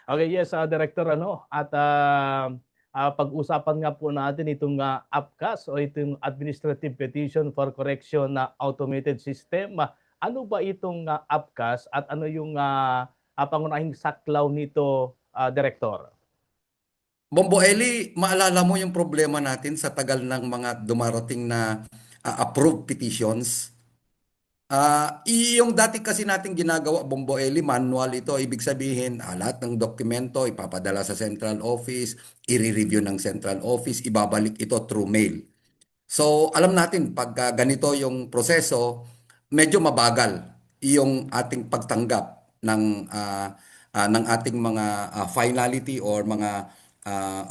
Okay, yes, Director, at pag-usapan nga po natin itong APCAS o itong Administrative Petition for Correction na Automated System. Ano ba itong APCAS at ano yung pangunahing saklaw nito, Director? Bombo Eli, maalala mo yung problema natin sa tagal ng mga dumarating na approved petitions? Yung dati kasi natin ginagawa, Bombo Eli, manual ito. Ibig sabihin, lahat ng dokumento ipapadala sa central office, i-review ng central office, ibabalik ito through mail. So, alam natin, pag ganito yung proseso, medyo mabagal yung ating pagtanggap ng ating mga finality or mga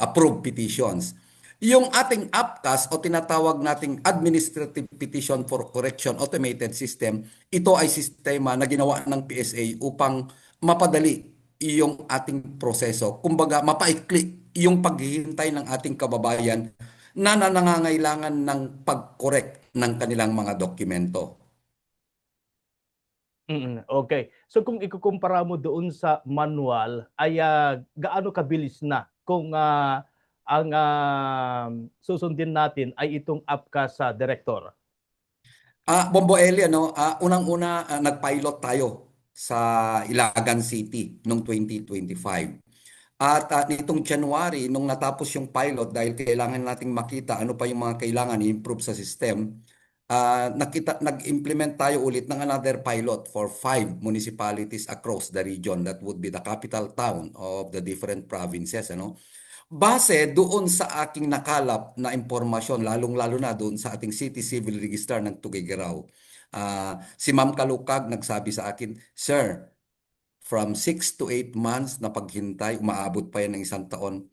approved petitions. Yung ating APCAS o tinatawag nating Administrative Petition for Correction Automated System, ito ay sistema na ginawa ng PSA upang mapadali yung ating proseso. Kumbaga, mapaikli yung paghihintay ng ating kababayan na nangangailangan ng pag-correct ng kanilang mga dokumento. Okay. So kung ikukumpara mo doon sa manual, ay gaano kabilis na kung ang susundin natin ay itong APCAS sa Director? Bombo Eli, unang-una nag-pilot tayo sa Ilagan City noong 2025. At nitong January, nung natapos yung pilot, dahil kailangan nating makita ano pa yung mga kailangan i-improve sa system, nag-implement tayo ulit ng another pilot for 5 municipalities across the region. That would be the capital town of the different provinces. Base doon sa aking nakalap na impormasyon, lalong-lalo na doon sa ating City Civil Register ng Tuguegarao, si Ma'am Kalukag nagsabi sa akin, Sir, from 6 to 8 months na paghintay, umaabot pa yan ng 1 taon,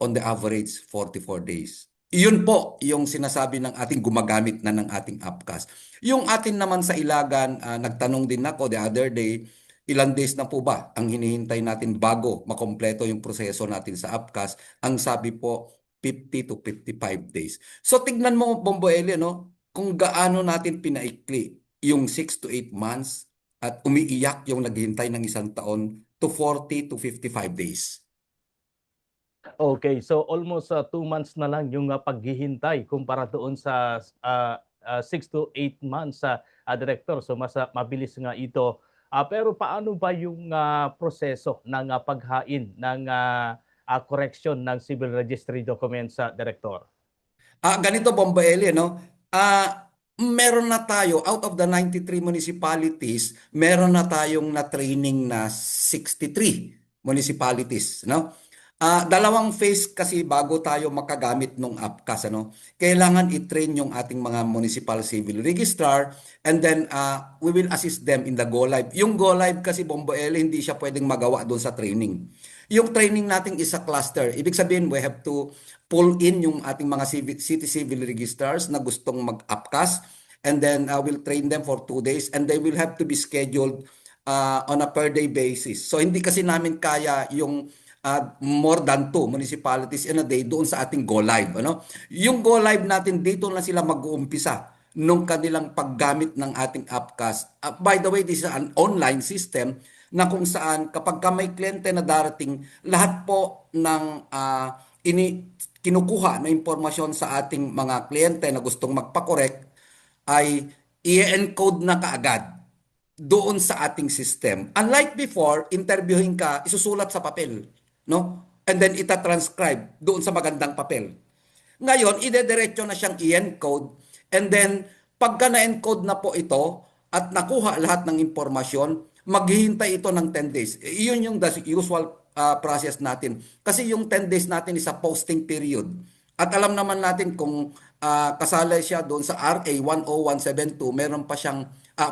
on the average 44 days. Iyon po yung sinasabi ng ating gumagamit na ng ating APCAS. Yung atin naman sa Ilagan, nagtanong din ako the other day, ilan days na po ba ang hinihintay natin bago makompleto yung proseso natin sa APCAS? Ang sabi po, 50 to 55 days. So tignan mo, Bombo Eli, kung gaano natin pinaikli yung 6 to 8 months at umiiyak yung naghihintay ng 1 taon to 40 to 55 days. Okay, so almost 2 months na lang yung paghihintay kumpara doon sa 6 to 8 months sa Director. So mas mabilis nga ito. Pero paano ba yung proseso ng paghain ng correction ng civil registry documents sa Director? Ganito, Bomba Eli, no? Meron na tayo, out of the 93 municipalities, meron na tayong na-training na 63 municipalities, no? Dalawang phase kasi bago tayo makagamit ng APCAS, ano? Kailangan i-train yung ating mga municipal civil registrar and then we will assist them in the go live. Yung go live kasi, Bombo Eli, hindi siya pwedeng magawa doon sa training. Yung training natin is a cluster. Ibig sabihin, we have to pull in yung ating mga city civil registrars na gustong mag-APCAS and then we'll train them for 2 days and they will have to be scheduled on a per day basis. So hindi kasi namin kaya yung more than 2 municipalities in a day doon sa ating go live. Yung go live natin, dito na sila mag-uumpisa nung kanilang paggamit ng ating APCAS. By the way, this is an online system na kung saan kapag ka may kliyente na darating, lahat po ng kinukuha na impormasyon sa ating mga kliyente na gustong magpa-correct ay i-encode na kaagad doon sa ating system. Unlike before, interviewing ka, isusulat sa papel, no? And then ita-transcribe doon sa magandang papel. Ngayon, idediretso na siyang i-encode and then pagka na-encode na po ito at nakuha lahat ng impormasyon, maghihintay ito ng 10 days. Iyon yung the usual process natin. Kasi yung 10 days natin is a posting period. At alam naman natin kung kasali siya doon sa RA 10172, meron pa siyang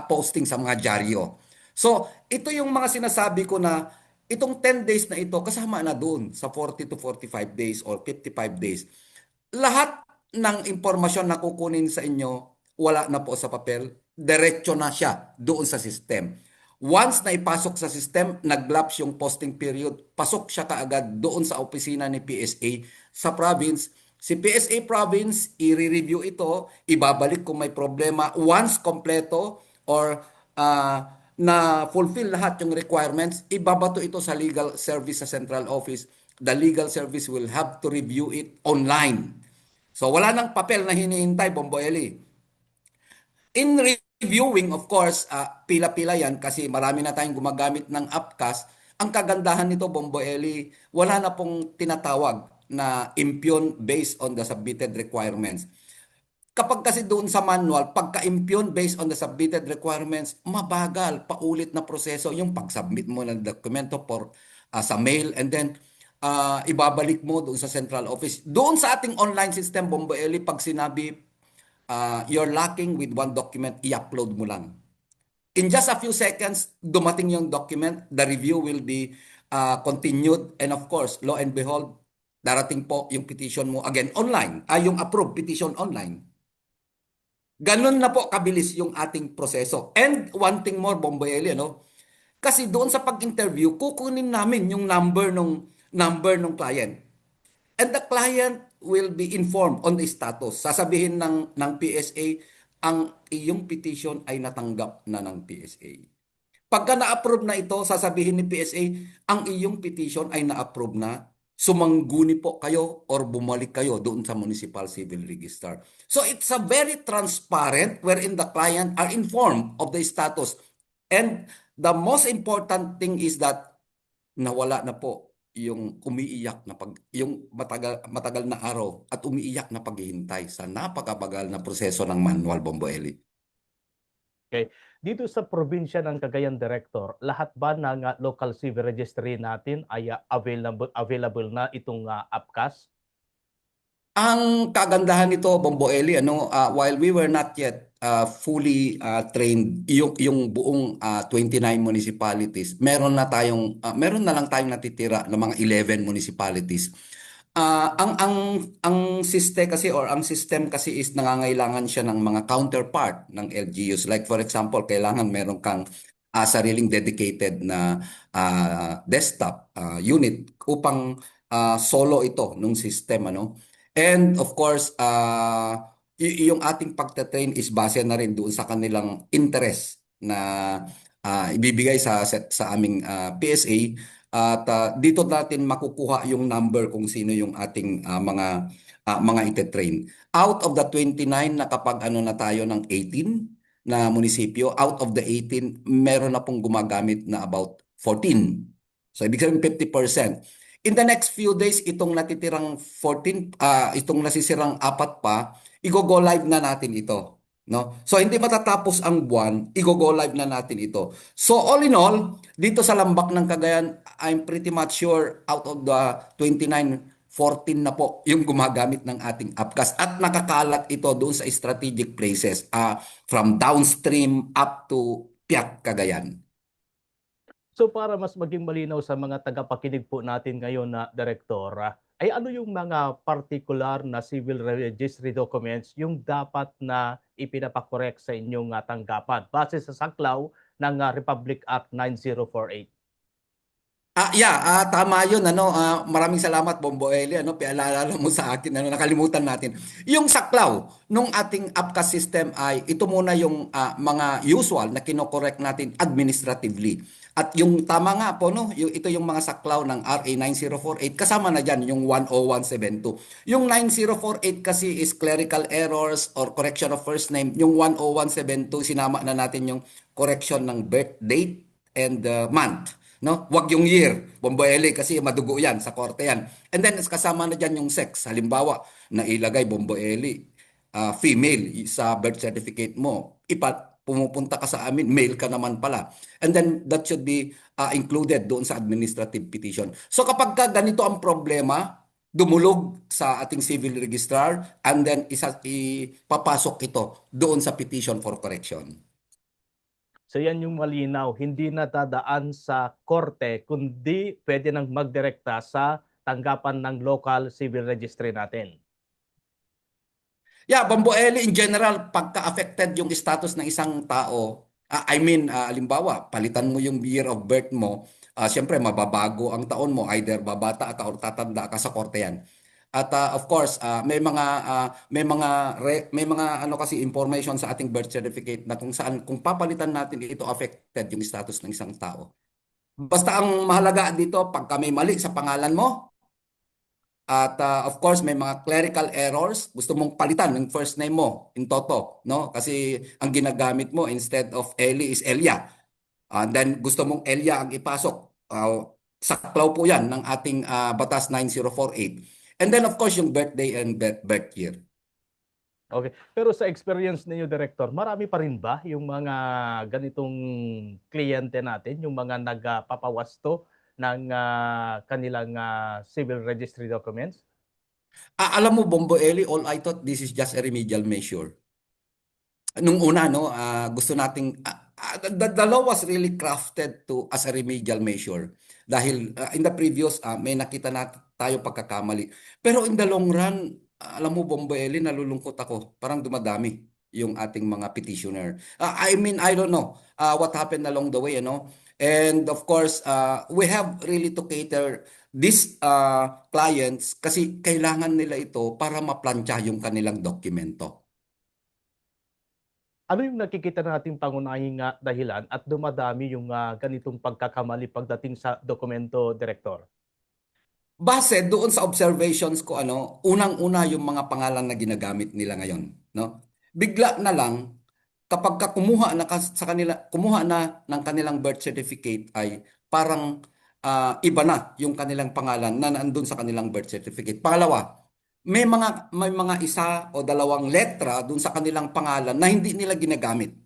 posting sa mga dyaryo. So, ito yung mga sinasabi ko na itong 10 days na ito, kasama na doon sa 40 to 45 days or 55 days. Lahat ng impormasyon na kukunin sa inyo, wala na po sa papel, diretso na siya doon sa system. Once na ipasok sa system, nag-lapse yung posting period, pasok siya kaagad doon sa opisina ni PSA sa province. Si PSA province, i-review ito, ibabalik kung may problema. Once kompleto or na fulfill lahat yung requirements, ibabato ito sa legal service sa central office. The legal service will have to review it online. So wala nang papel na hinihintay, Bombo Eli. In reviewing, of course, pila-pila yan kasi marami na tayong gumagamit ng AppCast. Ang kagandahan nito, Bombo Eli, wala na pong tinatawag na impune based on the submitted requirements. Kapag kasi doon sa manual, pagka-impune based on the submitted requirements, mabagal, paulit na proseso yung pag-submit mo ng dokumento sa mail and then ibabalik mo doon sa central office. Doon sa ating online system, Bombo Eli, pag sinabi you're lacking with one document, i-upload mo lang. In just a few seconds, dumating yung document, the review will be continued, and of course, lo and behold, darating po yung petition mo again online, yung approved petition online. Ganun na po kabilis yung ating proseso. And one thing more, Bomboyeli, ano? Kasi doon sa pag-interview, kukunin namin yung number nung client. And the client will be informed on the status. Sasabihin ng PSA, ang iyong petition ay natanggap na ng PSA. Pagka na-approve na ito, sasabihin ni PSA, ang iyong petition ay na-approve na, sumangguni po kayo or bumalik kayo doon sa Municipal Civil Register. So it's a very transparent wherein the client are informed of the status. And the most important thing is that nawala na po yung umiiyak na yung matagal na araw at umiiyak na paghihintay sa napakabagal na proseso ng manual, Bombo Eli. Okay. Dito sa probinsya ng Cagayan, Director, lahat ba ng local civil registry natin ay available na itong AppCast? Ang kagandahan nito, Bombo Eli, while we were not yet fully trained, yung buong 29 municipalities, meron na lang tayong natitira ng mga 11 municipalities. Ang system kasi is nangangailangan siya ng mga counterpart ng LGUs. Like for example, kailangan meron kang sariling dedicated na desktop unit upang solo ito nung system, ano. And of course, yung ating pagte-train is base na rin doon sa kanilang interest na ibibigay sa aming PSA. At dito natin makukuha yung number kung sino yung ating mga ite-train. Out of the 29 na kapag na tayo ng 18 na munisipyo, out of the 18, meron na pong gumagamit na about 14. So ibig sabihin 50%. In the next few days, itong natitirang 14, itong nasisirang 4 pa, i-go live na natin ito. No? So hindi matatapos ang buwan, i-go live na natin ito. So all in all, dito sa Lambak ng Cagayan, I'm pretty much sure out of the 29, 14 na po yung gumagamit ng ating AppCast at nakakalat ito doon sa strategic places from downstream up to Piak, Cagayan. So para mas maging malinaw sa mga tagapakinig po natin ngayon na Direktor, ay ano yung mga particular na civil registry documents yung dapat na ipinapakorek sa inyong tanggapan base sa saklaw ng Republic Act 9048? Tama 'yun, maraming salamat, Bombo Eli, pinaalala mo sa akin, nakalimutan natin. Yung saklaw nung ating AppCast system ay ito muna yung mga usual na kino-correct natin administratively. At yung tama nga po, ito yung mga saklaw ng RA 9048, kasama na diyan yung 10172. Yung 9048 kasi is clerical errors or correction of first name. Yung 10172 sinama na natin yung correction ng birth date and month. No? Wag yung year, Bombo Eli, kasi madugo yan, sa korte yan. And then kasama na dyan yung sex. Halimbawa, na ilagay Bombo Eli, female sa birth certificate mo. Pumupunta ka sa amin, male ka naman pala. And then that should be included doon sa administrative petition. So kapag ganito ang problema, dumulog sa ating civil registrar and then ipapasok ito doon sa petition for correction. So yan yung malinaw, hindi na dadaan sa korte, kundi pwede nang magdirekta sa tanggapan ng local civil registry natin. Bombo Eli, in general, pagka-affected yung status ng isang tao, halimbawa, palitan mo yung year of birth mo, siyempre, mababago ang taon mo, either babata ka or tatanda ka, sa korte yan. At of course, may mga ano kasi information sa ating birth certificate na kung saan kung papalitan natin ito affected yung status ng isang tao. Basta ang mahalaga dito pagka may mali sa pangalan mo at of course may mga clerical errors, gusto mong palitan ng first name mo in toto, no? Kasi ang ginagamit mo instead of Eli is Elia. And then gusto mong Elia ang ipasok. Saklaw po 'yan ng ating Batas 9048. And then of course yung birthday and birth year. Okay. Pero sa experience ninyo, Director, marami pa rin ba yung mga ganitong kliyente natin, yung mga nagpapawasto ng kanilang civil registry documents? Alam mo, Bombo Eli, all I thought this is just a remedial measure. Nung una, no, gusto nating, the law was really crafted to as a remedial measure. Dahil in the previous, may nakita na tayo pagkakamali. Pero in the long run, alam mo, Bombo Eli, nalulungkot ako. Parang dumadami yung ating mga petitioner. I mean, I don't know what happened along the way, you know. And of course, we have really to cater these clients kasi kailangan nila ito para maplantsa yung kanilang dokumento. Ano yung nakikita nating pangunahing dahilan at dumadami yung ganitong pagkakamali pagdating sa dokumento, Director? Base doon sa observations ko, unang-una yung mga pangalan na ginagamit nila ngayon, no? Bigla na lang kapag kumuha na sa kanila, kumuha na ng kanilang birth certificate ay parang iba na yung kanilang pangalan na nandun sa kanilang birth certificate. Pangalawa, may mga isa o dalawang letra dun sa kanilang pangalan na hindi nila ginagamit.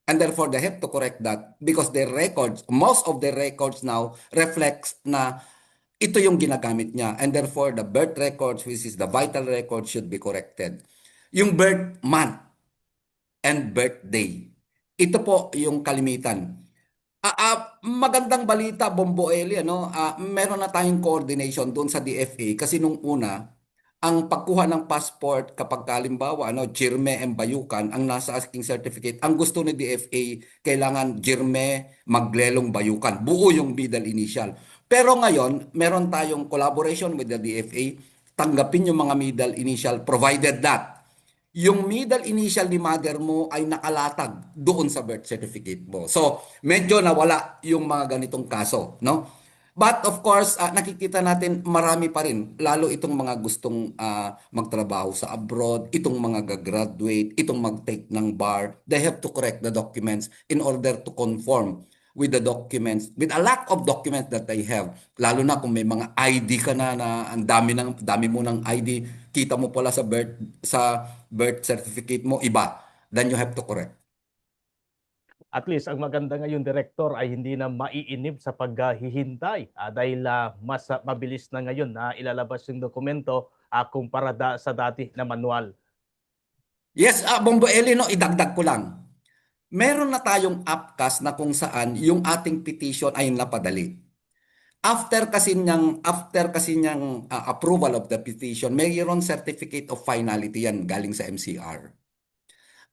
And therefore, they have to correct that because their records, most of their records now reflects na ito yung ginagamit niya. And therefore, the birth records, which is the vital record, should be corrected. Yung birth month and birthday. Ito po yung kalimitan. Magandang balita, Bombo Eli, meron na tayong coordination doon sa DFA kasi nung una, ang pagkuha ng passport kapag kalimbawa, Jirme M. Bayukan, ang nasa asking certificate, ang gusto ni DFA, kailangan Jirme Maglelong Bayukan. Buo yung middle initial. Pero ngayon, meron tayong collaboration with the DFA, tanggapin yung mga middle initial provided that yung middle initial ni mother mo ay nakalatag doon sa birth certificate mo. So, medyo nawala yung mga ganitong kaso, no? But of course, nakikita natin marami pa rin, lalo itong mga gustong magtrabaho sa abroad, itong mga gagraduate, itong mag-take ng bar, they have to correct the documents in order to conform with the documents, with a lack of documents that they have. Lalo na kung may mga ID ka na ang dami mo ng ID, kita mo pala sa birth certificate mo iba, then you have to correct. At least ang maganda ngayon, Director, ay hindi na maiinip sa paghihintay dahil mas mabilis na ngayon na ilalabas yung dokumento kumpara sa dati na manual. Yes, Bombo Eli, no, idagdag ko lang. Meron na tayong APCAS na kung saan yung ating petition ay napadali. After kasi niyang approval of the petition, mayroon certificate of finality yan galing sa MCR.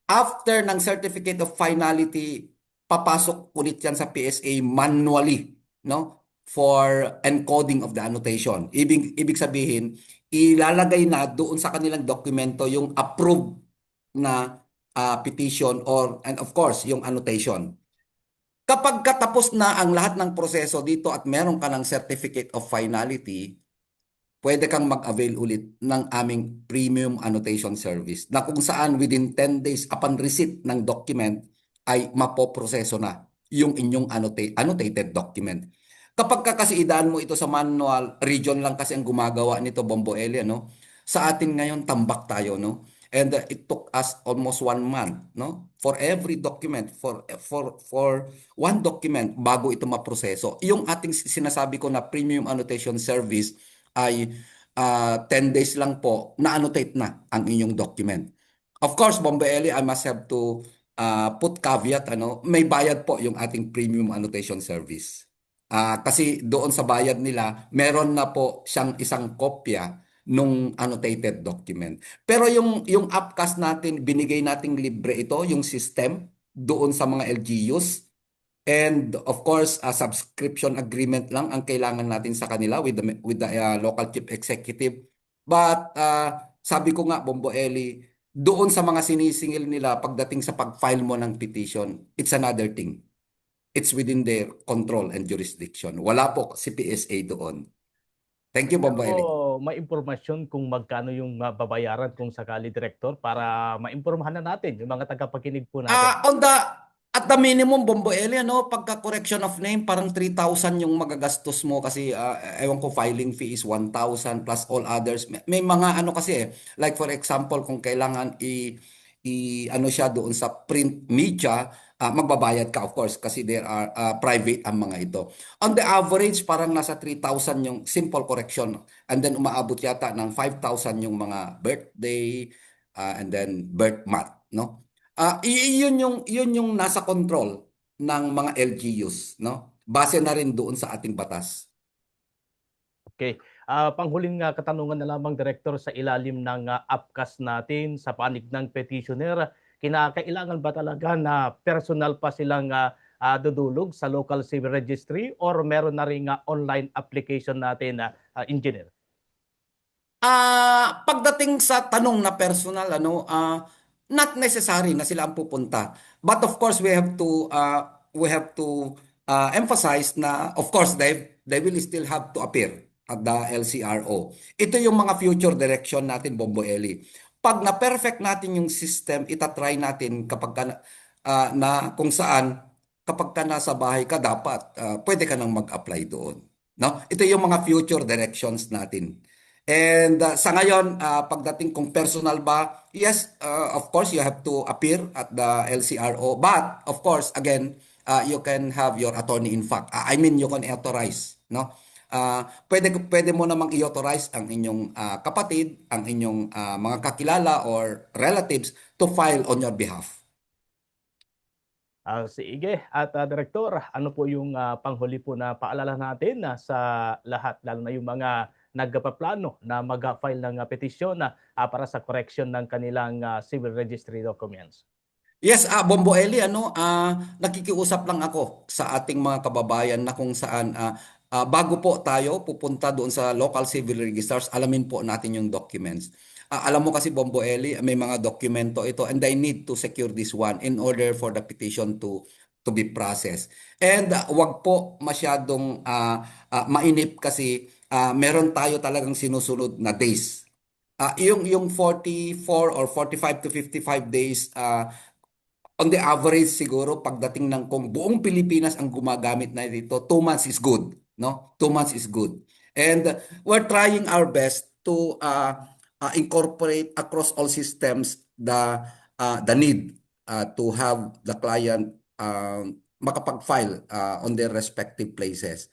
After ng certificate of finality, papasok ulit yan sa PSA manually, no? For encoding of the annotation. Ibig sabihin, ilalagay na doon sa kanilang dokumento yung approved na petition and of course, yung annotation. Kapag katapos na ang lahat ng proseso dito at meron ka ng certificate of finality, pwede kang mag-avail ulit ng aming premium annotation service na kung saan within 10 days upon receipt ng document ay mapoproseso na yung inyong annotated document. Kapag kasi idaan mo ito sa manual, region lang kasi ang gumagawa nito, Bombo Eli, no? Sa atin ngayon, tambak tayo, no? And it took us almost 1 month, no? For every document, for one document bago ito maproseso. Yung ating sinasabi ko na premium annotation service ay 10 days lang po na-annotate na ang inyong document. Of course, Bomba Eli, I must have to put caveat, may bayad po yung ating premium annotation service. Kasi doon sa bayad nila, meron na po siyang isang kopya nung annotated document. Pero yung APCAS natin, binigay nating libre ito, yung system doon sa mga LGUs. And of course, a subscription agreement lang ang kailangan natin sa kanila with the local chief executive But sabi ko nga, Bombo Eli, doon sa mga sinisingil nila pagdating sa pag-file mo ng petition, it's another thing. It's within their control and jurisdiction. Wala po si PSA doon. Thank you, Bombo Eli. Pero may impormasyon kung magkano yung babayaran kung sakali, Director, para maimpormahan na natin yung mga tagapakinig po natin. At the minimum, Bombo Eli, ano, pagka correction of name, parang 3,000 yung magagastos mo kasi ewan ko, filing fee is 1,000 plus all others. May mga ano kasi like for example, kung kailangan ano siya doon sa print media, magbabayad ka of course kasi there are private ang mga ito. On the average, parang nasa 3,000 yung simple correction and then umaabot yata ng 5,000 yung mga birthday and then birth month, no? Yun yung nasa control ng mga LGUs, no? Base na rin doon sa ating batas. Okay. Panghuling katanungan na lamang, Director, sa ilalim ng APCAS natin sa panig ng petitioner, kinakailangan ba talaga na personal pa silang dudulog sa local civil registry or meron na ring online application natin, engineer? Pagdating sa tanong na personal, ano, not necessary na sila ang pupunta. But of course, we have to emphasize na of course they will still have to appear at the LCRO. Ito yung mga future direction natin, Bombo Eli. Pag na-perfect natin yung system, itatry natin kapag na kung saan kapag ka nasa bahay ka dapat pwede ka nang mag-apply doon. No? Ito yung mga future directions natin. And sa ngayon, pagdating kung personal ba, yes, of course, you have to appear at the LCRO. But, of course, again, you can have your attorney in fact. I mean, you can authorize, no? Pwede mo namang i-authorize ang inyong kapatid, ang inyong mga kakilala or relatives to file on your behalf. Sige. At Direktor, ano po yung panghuli po na paalala natin sa lahat, lalo na yung mga nagpaplano na mag-file ng petisyon para sa correction ng kanilang civil registry documents? Yes, Bombo Eli, ano, nakikiusap lang ako sa ating mga kababayan na kung saan bago po tayo pupunta doon sa local civil registers, alamin po natin yung documents. Alam mo kasi Bombo Eli, may mga dokumento ito and I need to secure this one in order for the petition to be processed. And wag po masyadong mainip kasi meron tayo talagang sinusunod na days. Yung 44 or 45 to 55 days on the average siguro pagdating ng kung buong Pilipinas ang gumagamit na dito, 2 months is good, no? 2 months is good. And we're trying our best to incorporate across all systems the need to have the client makapag-file on their respective places.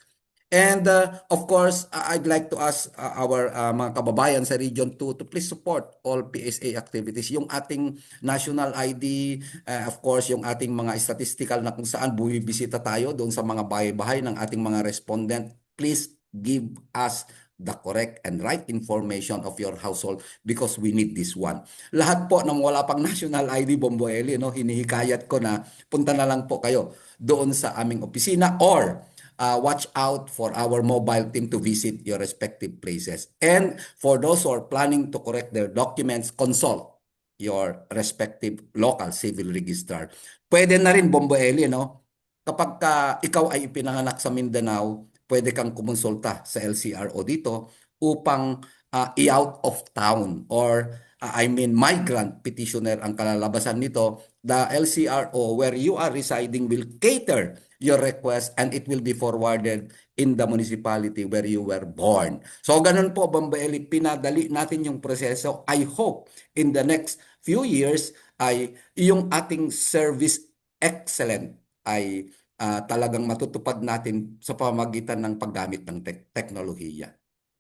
And of course, I'd like to ask our mga kababayan sa Region 2 to please support all PSA activities. Yung ating national ID, of course, yung ating mga statistical na kung saan bumibisita tayo doon sa mga bahay-bahay ng ating mga respondent. Please give us the correct and right information of your household because we need this one. Lahat po ng wala pang national ID, Bombo Eli, no, hinihikayat ko na punta na lang po kayo doon sa aming opisina or watch out for our mobile team to visit your respective places. And for those who are planning to correct their documents, consult your respective local civil registrar. Pwede na rin, Bombo Eli, no? Kapag ikaw ay ipinanganak sa Mindanao, pwede kang kumonsulta sa LCRO dito upang i-out of town or I mean migrant petitioner ang kalalabasan nito. The LCRO where you are residing will cater your request and it will be forwarded in the municipality where you were born. So ganun po, Bambaeli, pinadali natin yung proseso. I hope in the next few years ay yung ating service excellent ay talagang matutupad natin sa pamamagitan ng paggamit ng teknolohiya.